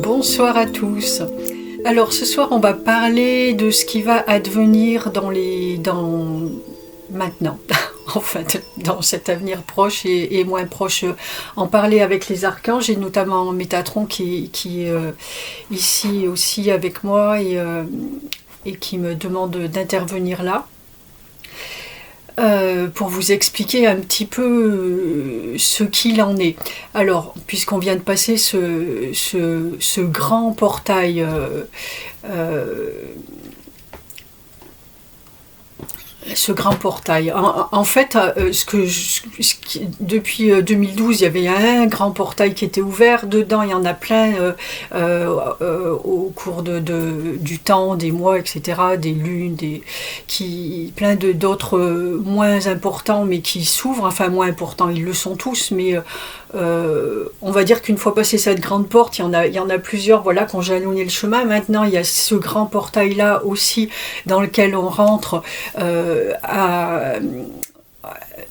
Bonsoir à tous. Alors ce soir on va parler de ce qui va advenir maintenant, en fait, dans cet avenir proche et moins proche. En parler avec les archanges et notamment Métatron qui est ici aussi avec moi et qui me demande d'intervenir là. Pour vous expliquer un petit peu ce qu'il en est. Alors, puisqu'on vient de passer ce grand portail En fait, depuis 2012, il y avait un grand portail qui était ouvert. Dedans, il y en a plein au cours du temps, des mois, etc., des lunes, plein d'autres moins importants, mais qui s'ouvrent. Enfin, moins importants, ils le sont tous, mais on va dire qu'une fois passé cette grande porte, il y en a plusieurs, voilà, qui ont jalonné le chemin. Maintenant, il y a ce grand portail-là aussi, dans lequel on rentre à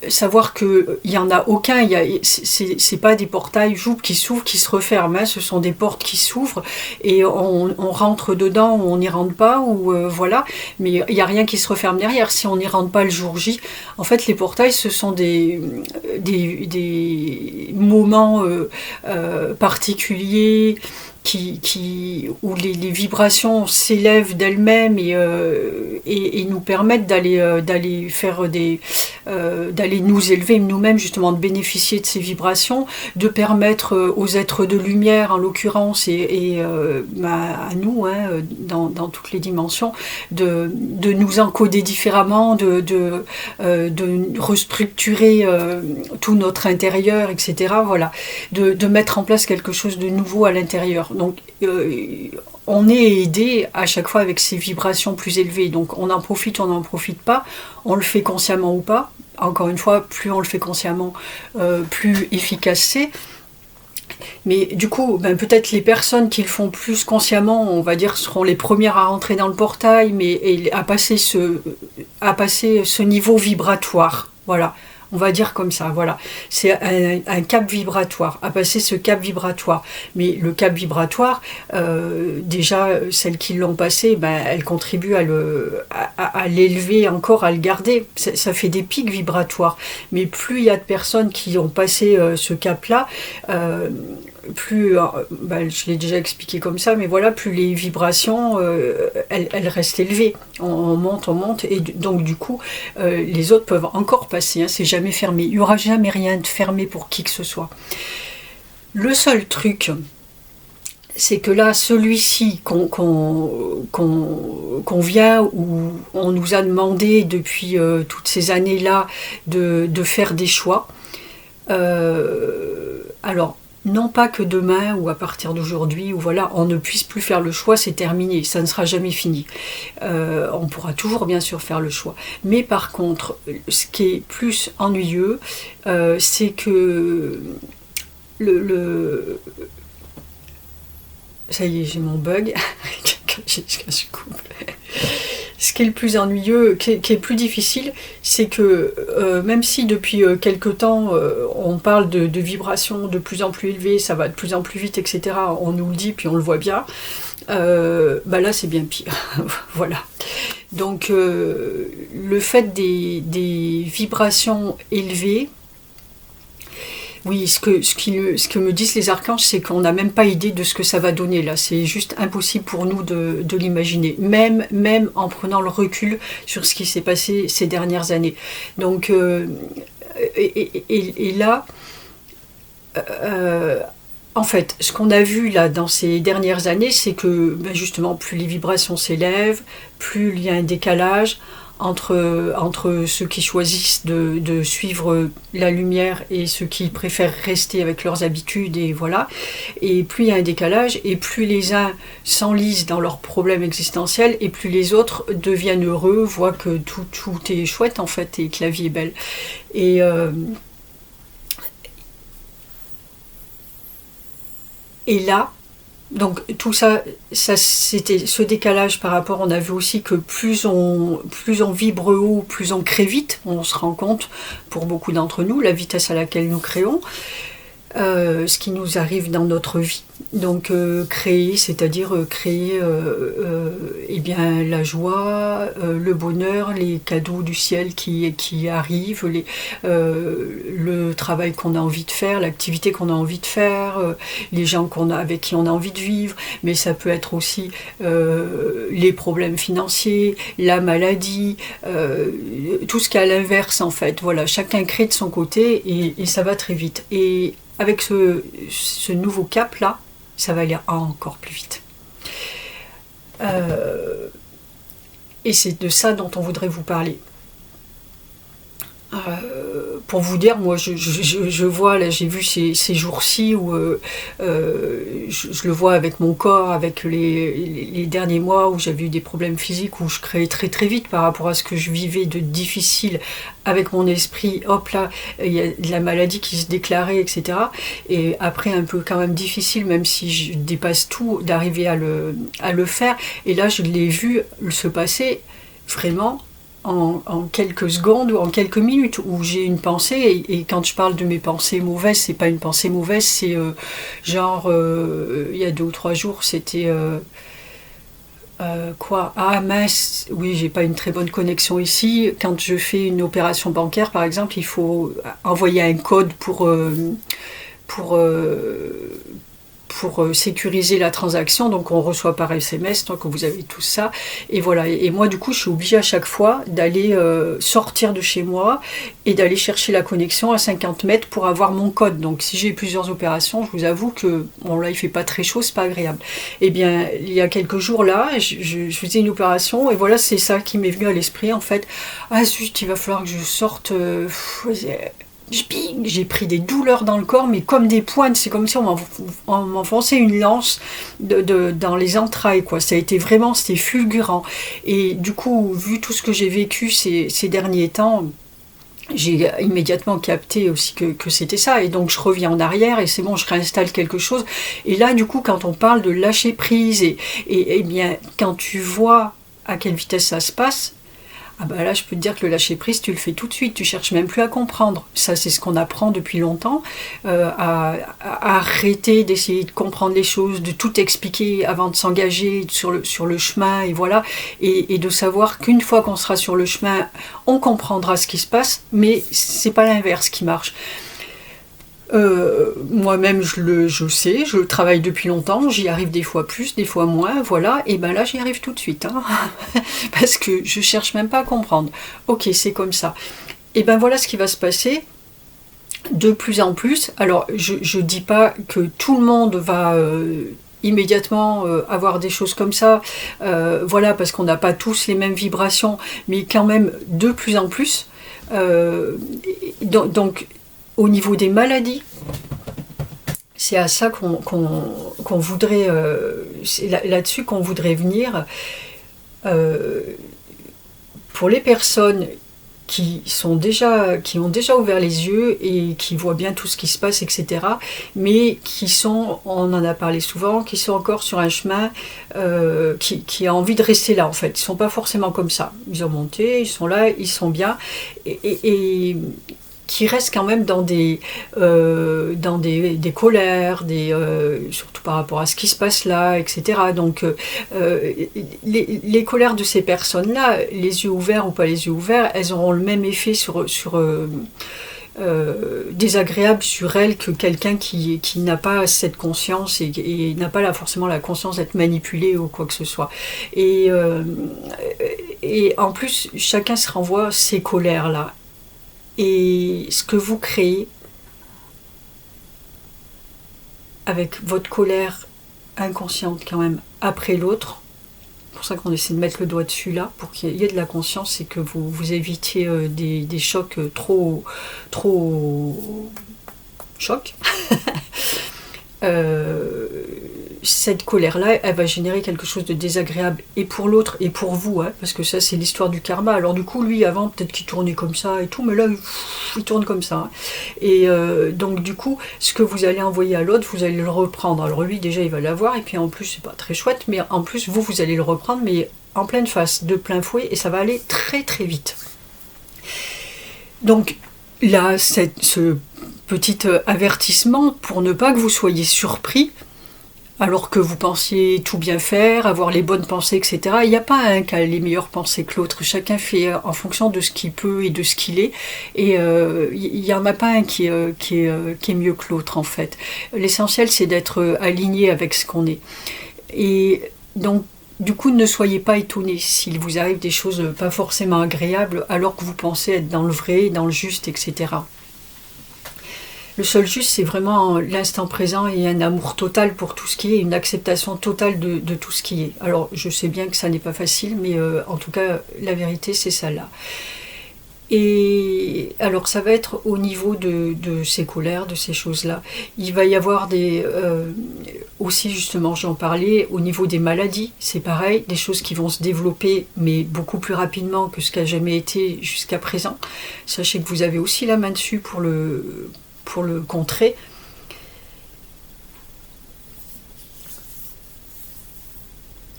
savoir qu'il n'y en a aucun, c'est pas des portails qui s'ouvrent, qui se referment, hein, ce sont des portes qui s'ouvrent et on rentre dedans ou on n'y rentre pas, ou voilà, mais il n'y a rien qui se referme derrière si on n'y rentre pas le jour J. En fait, les portails, ce sont des moments particuliers où les vibrations s'élèvent d'elles-mêmes et nous permettent d'aller faire d'aller nous élever nous-mêmes, justement, de bénéficier de ces vibrations, de permettre aux êtres de lumière, en l'occurrence, et à nous, hein, dans toutes les dimensions, de nous encoder différemment, de restructurer tout notre intérieur, etc. Voilà, de mettre en place quelque chose de nouveau à l'intérieur. Donc, on est aidé à chaque fois avec ces vibrations plus élevées. Donc, on en profite, on n'en profite pas. On le fait consciemment ou pas. Encore une fois, plus on le fait consciemment, plus efficace c'est. Mais du coup, peut-être les personnes qui le font plus consciemment, on va dire, seront les premières à rentrer dans le portail, mais à passer ce niveau vibratoire. Voilà. On va dire comme ça, voilà. C'est un cap vibratoire, à passer ce cap vibratoire. Mais le cap vibratoire, déjà, celles qui l'ont passé, elles contribuent à l'élever encore, à le garder. Ça fait des pics vibratoires. Mais plus il y a de personnes qui ont passé ce cap-là, plus, je l'ai déjà expliqué comme ça, mais voilà, plus les vibrations, elles restent élevées. On monte, et donc du coup, les autres peuvent encore passer, hein, c'est jamais fermé. Il n'y aura jamais rien de fermé pour qui que ce soit. Le seul truc, c'est que là, celui-ci qu'on vient, où on nous a demandé depuis toutes ces années-là de faire des choix, alors, non pas que demain ou à partir d'aujourd'hui, ou voilà, on ne puisse plus faire le choix, c'est terminé, ça ne sera jamais fini. On pourra toujours bien sûr faire le choix. Mais par contre, ce qui est plus ennuyeux, c'est que ça y est, j'ai mon bug. Je coupe. Ce qui est le plus ennuyeux, qui est plus difficile, c'est que même si depuis quelque temps on parle de vibrations de plus en plus élevées, ça va de plus en plus vite, etc., on nous le dit, puis on le voit bien, là c'est bien pire. Voilà. Donc le fait des vibrations élevées, oui, ce que me disent les archanges, c'est qu'on n'a même pas idée de ce que ça va donner là. C'est juste impossible pour nous de l'imaginer, même en prenant le recul sur ce qui s'est passé ces dernières années. Donc, et là, en fait, ce qu'on a vu là dans ces dernières années, c'est que justement, plus les vibrations s'élèvent, plus il y a un décalage entre ceux qui choisissent de suivre la lumière et ceux qui préfèrent rester avec leurs habitudes, et voilà. Et plus il y a un décalage, et plus les uns s'enlisent dans leurs problèmes existentiels, et plus les autres deviennent heureux, voient que tout est chouette en fait, et que la vie est belle. Et là, donc tout ça c'était ce décalage par rapport, on a vu aussi que plus on vibre haut, plus on crée vite, on se rend compte pour beaucoup d'entre nous, la vitesse à laquelle nous créons. ce qui nous arrive dans notre vie. Donc créer, c'est-à-dire créer eh bien, la joie, le bonheur, les cadeaux du ciel qui arrivent, le travail qu'on a envie de faire, l'activité qu'on a envie de faire, les gens avec qui on a envie de vivre, mais ça peut être aussi les problèmes financiers, la maladie, tout ce qui est à l'inverse en fait. Voilà, chacun crée de son côté et ça va très vite. Et avec ce nouveau cap-là, ça va aller encore plus vite. Et c'est de ça dont on voudrait vous parler. Pour vous dire, moi je vois, là j'ai vu ces jours-ci où je le vois avec mon corps, avec les derniers mois où j'avais eu des problèmes physiques, où je créais très très vite par rapport à ce que je vivais de difficile avec mon esprit. Hop là, il y a de la maladie qui se déclarait, etc. Et après un peu quand même difficile, même si je dépasse tout, d'arriver à le faire. Et là je l'ai vu se passer vraiment en quelques secondes ou en quelques minutes, où j'ai une pensée, et quand je parle de mes pensées mauvaises, c'est pas une pensée mauvaise, c'est genre, il y a 2 ou 3 jours, c'était quoi? Ah mince, oui, j'ai pas une très bonne connexion ici. Quand je fais une opération bancaire, par exemple, il faut envoyer un code pour sécuriser la transaction, donc on reçoit par SMS, donc vous avez tout ça, et voilà. Et moi du coup je suis obligée à chaque fois d'aller sortir de chez moi et d'aller chercher la connexion à 50 mètres pour avoir mon code. Donc si j'ai plusieurs opérations, je vous avoue que bon là il fait pas très chaud, c'est pas agréable. Et bien il y a quelques jours là, je faisais une opération, et voilà, c'est ça qui m'est venu à l'esprit en fait. Ah zut, il va falloir que je sorte. J'ai pris des douleurs dans le corps, mais comme des pointes, c'est comme si on m'enfonçait une lance dans les entrailles, quoi. Ça a été vraiment, c'était fulgurant. Et du coup, vu tout ce que j'ai vécu ces derniers temps, j'ai immédiatement capté aussi que c'était ça, et donc je reviens en arrière et c'est bon, je réinstalle quelque chose. Et là, du coup, quand on parle de lâcher prise, et bien, quand tu vois à quelle vitesse ça se passe, ah bah là, je peux te dire que le lâcher-prise, tu le fais tout de suite, tu cherches même plus à comprendre. Ça, c'est ce qu'on apprend depuis longtemps, à arrêter d'essayer de comprendre les choses, de tout expliquer avant de s'engager sur le chemin, et voilà, et de savoir qu'une fois qu'on sera sur le chemin, on comprendra ce qui se passe, mais c'est pas l'inverse qui marche. Moi-même je sais, je travaille depuis longtemps, j'y arrive des fois plus, des fois moins, voilà, et ben là j'y arrive tout de suite, hein, parce que je cherche même pas à comprendre. Ok, c'est comme ça. Et ben voilà ce qui va se passer de plus en plus. Alors je dis pas que tout le monde va immédiatement avoir des choses comme ça, voilà, parce qu'on n'a pas tous les mêmes vibrations, mais quand même de plus en plus. Donc au niveau des maladies, c'est à ça qu'on voudrait, c'est là-dessus qu'on voudrait venir. Pour les personnes qui ont déjà ouvert les yeux et qui voient bien tout ce qui se passe, etc., mais qui sont, on en a parlé souvent, qui sont encore sur un chemin qui a envie de rester là, en fait. Ils ne sont pas forcément comme ça. Ils ont monté, ils sont là, ils sont bien, et qui restent quand même dans des colères, surtout par rapport à ce qui se passe là, etc. Donc les colères de ces personnes-là, les yeux ouverts ou pas les yeux ouverts, elles auront le même effet désagréable sur elles que quelqu'un qui n'a pas cette conscience et n'a pas forcément la conscience d'être manipulé ou quoi que ce soit. Et en plus, chacun se renvoie ces colères-là. Et ce que vous créez avec votre colère inconsciente quand même après l'autre, c'est pour ça qu'on essaie de mettre le doigt dessus là, pour qu'il y ait de la conscience et que vous évitiez des chocs trop chocs. Cette colère-là, elle va générer quelque chose de désagréable, et pour l'autre et pour vous, hein, parce que ça c'est l'histoire du karma. Alors du coup, lui avant peut-être qu'il tournait comme ça et tout, mais là il tourne comme ça, hein. Et donc du coup, ce que vous allez envoyer à l'autre, vous allez le reprendre. Alors lui déjà il va l'avoir, et puis en plus c'est pas très chouette, mais en plus vous allez le reprendre, mais en pleine face, de plein fouet, et ça va aller très très vite. Donc là, ce petit avertissement pour ne pas que vous soyez surpris alors que vous pensiez tout bien faire, avoir les bonnes pensées, etc. Il n'y a pas un qui a les meilleures pensées que l'autre. Chacun fait en fonction de ce qu'il peut et de ce qu'il est. Et il n'y en a pas un qui est mieux que l'autre, en fait. L'essentiel, c'est d'être aligné avec ce qu'on est. Et donc, du coup, ne soyez pas étonnés s'il vous arrive des choses pas forcément agréables alors que vous pensez être dans le vrai, dans le juste, etc. Le seul juste, c'est vraiment l'instant présent et un amour total pour tout ce qui est, une acceptation totale de tout ce qui est. Alors, je sais bien que ça n'est pas facile, mais en tout cas, la vérité, c'est celle-là. Et alors, ça va être au niveau de ces colères, de ces choses-là. Il va y avoir aussi, justement, j'en parlais, au niveau des maladies, c'est pareil, des choses qui vont se développer, mais beaucoup plus rapidement que ce qu'a jamais été jusqu'à présent. Sachez que vous avez aussi la main dessus pour le contrer.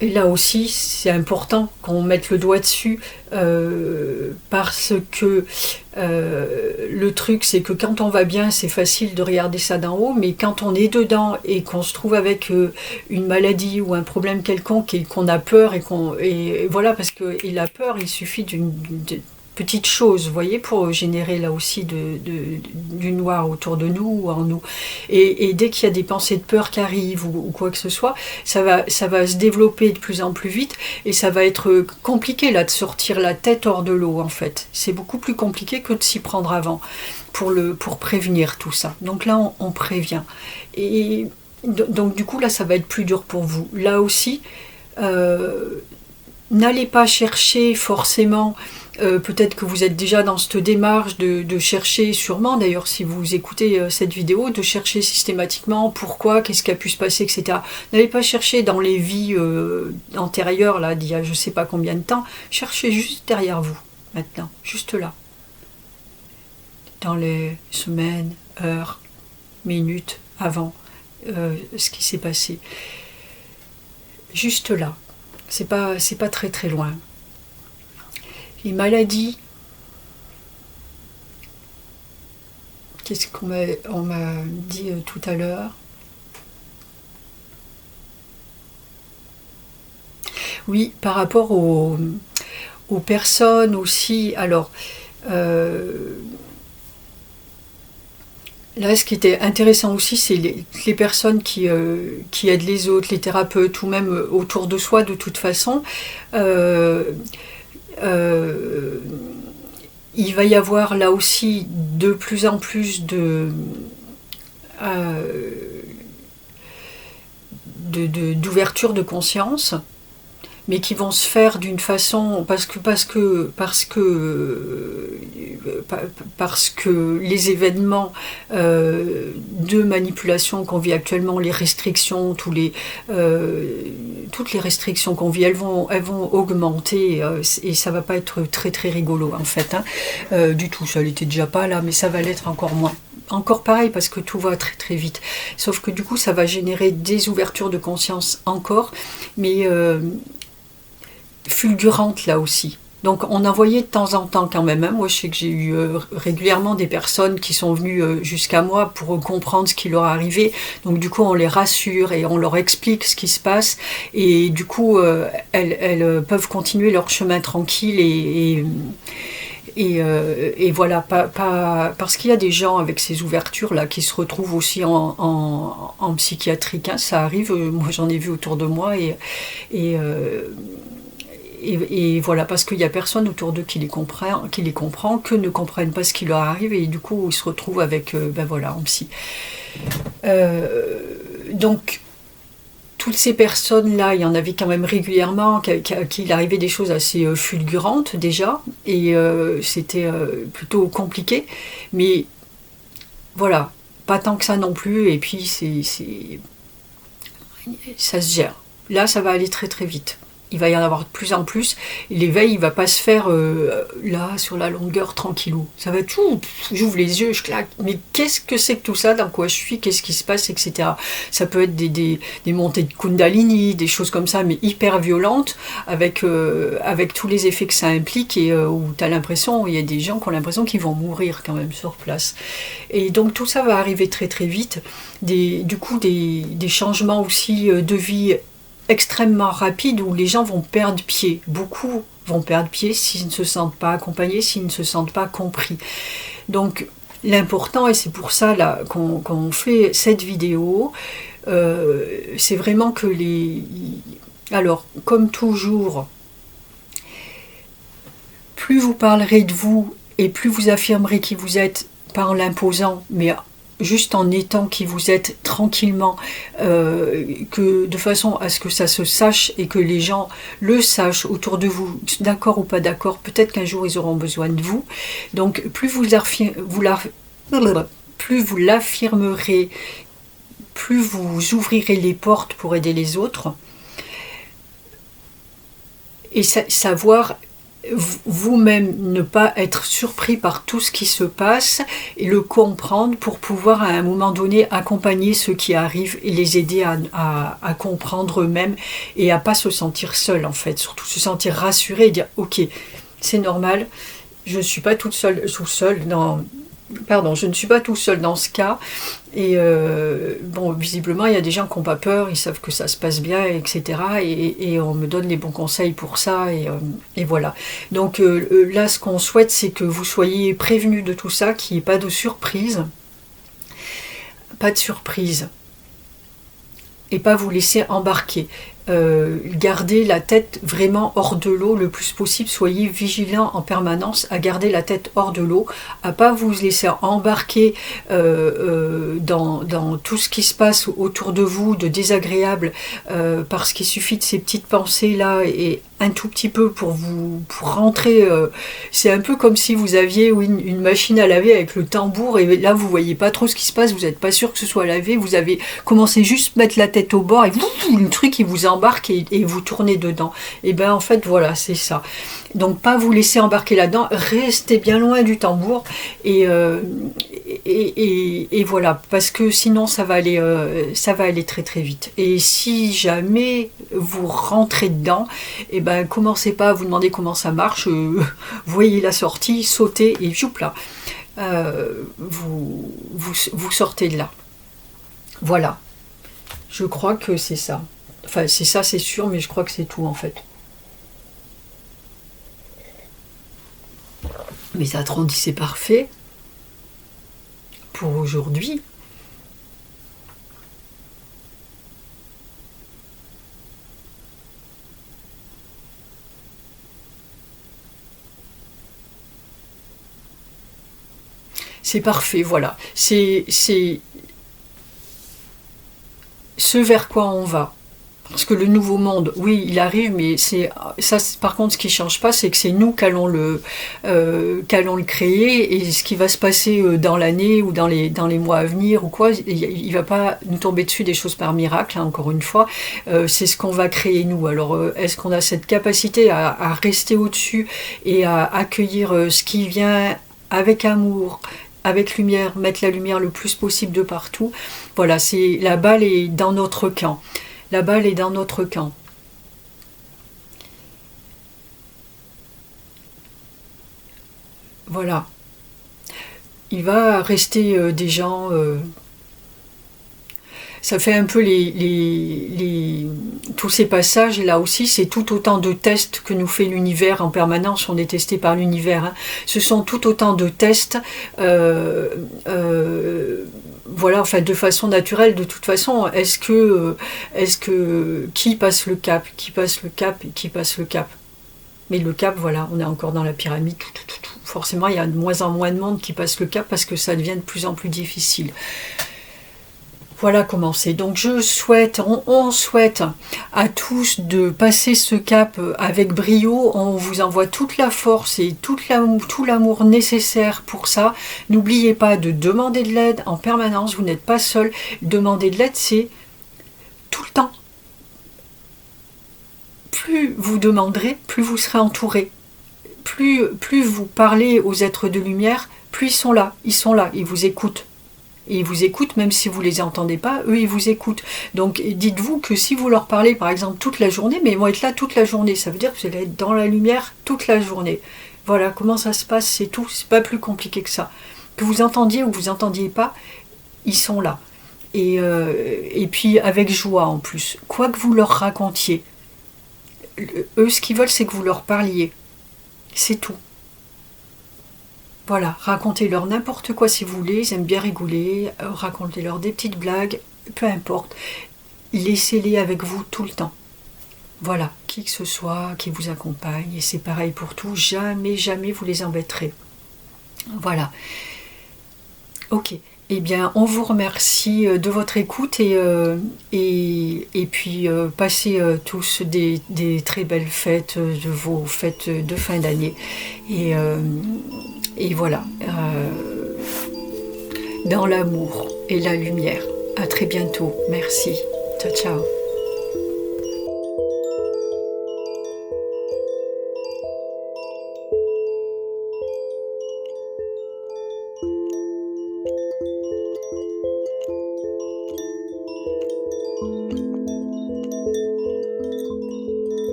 Et là aussi, c'est important qu'on mette le doigt dessus parce que le truc, c'est que quand on va bien, c'est facile de regarder ça d'en haut, mais quand on est dedans et qu'on se trouve avec une maladie ou un problème quelconque et qu'on a peur et voilà, parce que la peur, il suffit d'une petite chose, vous voyez, pour générer là aussi du noir autour de nous ou en nous. Et dès qu'il y a des pensées de peur qui arrivent ou quoi que ce soit, ça va se développer de plus en plus vite et ça va être compliqué là de sortir la tête hors de l'eau en fait. C'est beaucoup plus compliqué que de s'y prendre avant pour prévenir tout ça. Donc là, on prévient. Et donc du coup, là, ça va être plus dur pour vous. Là aussi, n'allez pas chercher forcément. Peut-être que vous êtes déjà dans cette démarche de chercher, sûrement d'ailleurs si vous écoutez cette vidéo, de chercher systématiquement pourquoi, qu'est-ce qui a pu se passer, etc. N'allez pas chercher dans les vies antérieures, là, d'il y a je ne sais pas combien de temps, cherchez juste derrière vous, maintenant, juste là. Dans les semaines, heures, minutes avant ce qui s'est passé. Juste là. C'est pas très très loin. Les maladies, qu'est-ce qu'on m'a dit tout à l'heure? Oui, par rapport aux personnes aussi. Alors, là, ce qui était intéressant aussi, c'est les personnes qui aident les autres, les thérapeutes, ou même autour de soi de toute façon. Il va y avoir là aussi de plus en plus d'ouverture de conscience, mais qui vont se faire d'une façon parce que les événements de manipulation qu'on vit actuellement, les restrictions, toutes les restrictions qu'on vit, elles vont augmenter et ça va pas être très très rigolo en fait, hein. Du tout, ça l'était déjà pas là, mais ça va l'être encore moins. Encore pareil parce que tout va très très vite. Sauf que du coup, ça va générer des ouvertures de conscience encore, mais fulgurantes là aussi. Donc on en voyait de temps en temps quand même. Hein. Moi je sais que j'ai eu régulièrement des personnes qui sont venues jusqu'à moi pour comprendre ce qui leur arrivait. Donc du coup on les rassure et on leur explique ce qui se passe. Et du coup elles peuvent continuer leur chemin tranquille et voilà, parce qu'il y a des gens avec ces ouvertures là qui se retrouvent aussi en psychiatrique. Hein. Ça arrive, moi j'en ai vu autour de moi et voilà, parce qu'il n'y a personne autour d'eux qui les comprend, que ne comprennent pas ce qui leur arrive, et du coup, ils se retrouvent avec, voilà, en psy. Donc, toutes ces personnes-là, il y en avait quand même régulièrement, qui il arrivait des choses assez fulgurantes déjà, et c'était plutôt compliqué, mais voilà, pas tant que ça non plus, et puis ça se gère. Là, ça va aller très très vite. il va y en avoir de plus en plus. L'éveil, il va pas se faire là, sur la longueur, tranquillou. Ça va être tout. J'ouvre les yeux, je claque. Mais qu'est-ce que c'est que tout ça? Dans quoi je suis? Qu'est-ce qui se passe? Etc. Ça peut être des montées de Kundalini, des choses comme ça, mais hyper violentes, avec tous les effets que ça implique, et où tu as l'impression, il y a des gens qui ont l'impression qu'ils vont mourir quand même sur place. Et donc tout ça va arriver très très vite. Du coup, des changements aussi de vie extrêmement rapide où les gens vont perdre pied. Beaucoup vont perdre pied s'ils ne se sentent pas accompagnés, s'ils ne se sentent pas compris. Donc l'important, et c'est pour ça là, qu'on fait cette vidéo, c'est vraiment que Alors, comme toujours, plus vous parlerez de vous et plus vous affirmerez qui vous êtes, pas en l'imposant, mais juste en étant qui vous êtes tranquillement, que de façon à ce que ça se sache et que les gens le sachent autour de vous, d'accord ou pas d'accord, peut-être qu'un jour ils auront besoin de vous. Donc plus vous l'affirmerez, plus vous ouvrirez les portes pour aider les autres, et savoir vous-même ne pas être surpris par tout ce qui se passe et le comprendre pour pouvoir à un moment donné accompagner ceux qui arrivent et les aider à comprendre eux-mêmes et à pas se sentir seul, en fait, surtout se sentir rassuré et dire ok, c'est normal, je ne suis pas tout seul je ne suis pas tout seul dans ce cas. Et bon, visiblement, il y a des gens qui n'ont pas peur, ils savent que ça se passe bien, etc. Et on me donne les bons conseils pour ça, et voilà. Donc là, ce qu'on souhaite, c'est que vous soyez prévenus de tout ça, qu'il n'y ait pas de surprise. Pas de surprise. Et pas vous laisser embarquer. Gardez la tête vraiment hors de l'eau le plus possible, soyez vigilants en permanence à garder la tête hors de l'eau, à pas vous laisser embarquer dans tout ce qui se passe autour de vous de désagréable, parce qu'il suffit de ces petites pensées là et un tout petit peu pour rentrer, c'est un peu comme si vous aviez une machine à laver avec le tambour, et là vous voyez pas trop ce qui se passe, vous n'êtes pas sûr que ce soit lavé, vous avez commencé juste à mettre la tête au bord et le truc qui vous embarque et vous tournez dedans. Et bien en fait voilà, c'est ça. Donc pas vous laisser embarquer là-dedans, restez bien loin du tambour, et voilà, parce que sinon ça va aller très très vite. Et si jamais vous rentrez dedans, et ben commencez pas à vous demander comment ça marche, voyez la sortie, sautez et joup là, vous sortez de là. Voilà, je crois que c'est ça. Enfin c'est ça, c'est sûr, mais je crois que c'est tout en fait. Mais ça dit c'est parfait pour aujourd'hui. C'est parfait, voilà. C'est ce vers quoi on va. Parce que le nouveau monde, oui, il arrive, mais par contre, ce qui ne change pas, c'est que c'est nous qu'allons le créer, et ce qui va se passer dans l'année ou dans les mois à venir ou quoi, il ne va pas nous tomber dessus des choses par miracle, hein, encore une fois, c'est ce qu'on va créer nous. Alors, est-ce qu'on a cette capacité à rester au-dessus et à accueillir ce qui vient avec amour, avec lumière, mettre la lumière le plus possible de partout? Voilà, la balle est dans notre camp. La balle est dans notre camp. Voilà. Il va rester des gens... ça fait un peu tous ces passages, là aussi, c'est tout autant de tests que nous fait l'univers en permanence. On est testé par l'univers. Hein. Ce sont tout autant de tests... voilà, enfin de façon naturelle, de toute façon, est-ce que qui passe le cap, mais le cap, voilà, on est encore dans la pyramide, forcément il y a de moins en moins de monde qui passe le cap parce que ça devient de plus en plus difficile. Voilà comment c'est. Donc on souhaite à tous de passer ce cap avec brio. On vous envoie toute la force et tout l'amour nécessaire pour ça. N'oubliez pas de demander de l'aide en permanence. Vous n'êtes pas seul. Demander de l'aide, c'est tout le temps. plus vous demanderez, plus vous serez entouré. Plus vous parlez aux êtres de lumière, plus ils sont là, ils vous écoutent. Et ils vous écoutent même si vous ne les entendez pas, eux ils vous écoutent. Donc dites-vous que si vous leur parlez par exemple toute la journée, mais ils vont être là toute la journée, ça veut dire que vous allez être dans la lumière toute la journée. Voilà comment ça se passe, c'est tout, c'est pas plus compliqué que ça. Que vous entendiez ou que vous entendiez pas, ils sont là. Et puis avec joie en plus, quoi que vous leur racontiez. Eux ce qu'ils veulent c'est que vous leur parliez. C'est tout. Voilà, racontez-leur n'importe quoi si vous voulez, ils aiment bien rigoler, racontez-leur des petites blagues, peu importe. Laissez-les avec vous tout le temps. Voilà, qui que ce soit qui vous accompagne, et c'est pareil pour tout, jamais, jamais vous les embêterez. Voilà. Ok, eh bien on vous remercie de votre écoute et puis passez tous des très belles fêtes, de vos fêtes de fin d'année. Et voilà, dans l'amour et la lumière. À très bientôt. Merci. Ciao, ciao.